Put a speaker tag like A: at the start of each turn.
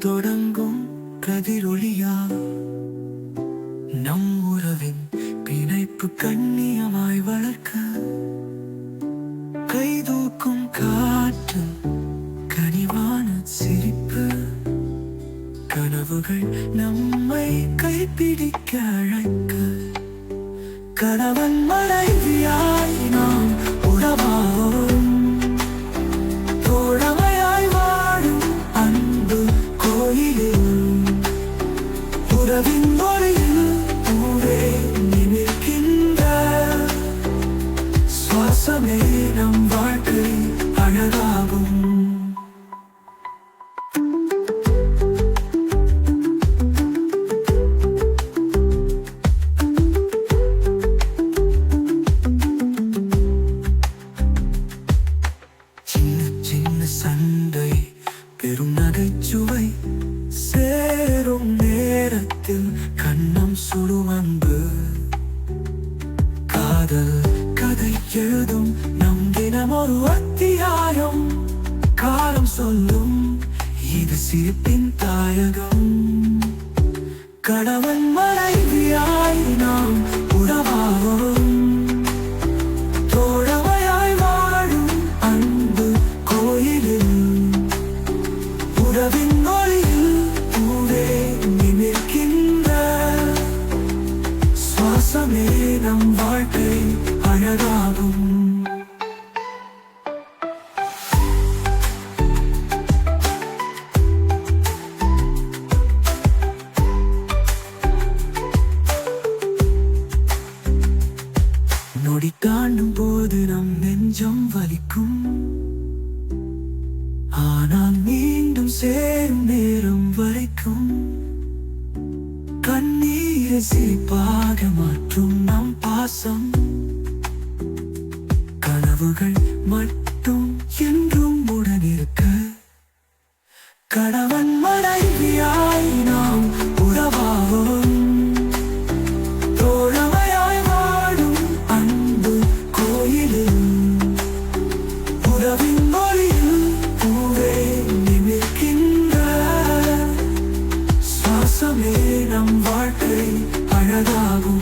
A: தொடங்கும் கதிரொளியா நம் உறவின் பிணைப்பு கண்ணியமாய் வளர்க்க கைதூக்கும் காற்று கனிவான சிரிப்பு கனவுகள் நம்மை கைப்பிடிக்க அழைக்க கணவன் மனைவியாய் நாம் உறவாவோம் தோழமையாய் வாழும் அன்பு கோயிலில் உறவின் மொழியில் ஊரே நிமிர்கின்ற சுவாசமே நம் வாழ்க்கை அழகாகும் சண்டை பெரும் நகைச்சுவை சேரும் நேரத்தில் கண்ணம் சுடும் அன்பு காதல் கதை எழுதும் நம் தினம் ஒரு அத்தியாயம் காலம் சொல்லும் இது சிரிப்பின் தாயகம் கணவன் மனைவியாய் நாம் உறவாவோம் தோழமையாய் வாழும் அன்பு கோயிலில் உறவின் மொழியில் ஊரே நிமிர்கின்ற சுவாசமே நம் வாழ்க்கை அழகாகும் நொடி தாண்டும் போது நம் நெஞ்சம் வலிக்கும் ஆனால் மீண்டும் சேரும் நேரம் வரைக்கும் கண்ணீரை சிரிப்பாக மாற்றும் நம் பாசம் கனவுகள் மட்டும் என்றும் உடனிருக்க கணவன் மனைவியாய் நாம் உறவாவோம் தோழமையாய் வாழும் அன்பு கோயிலில் உறவின் மொழியில் ஊரே நிமிர்கின்ற சுவாசமே நம் வாழ்க்கை அழகாகும்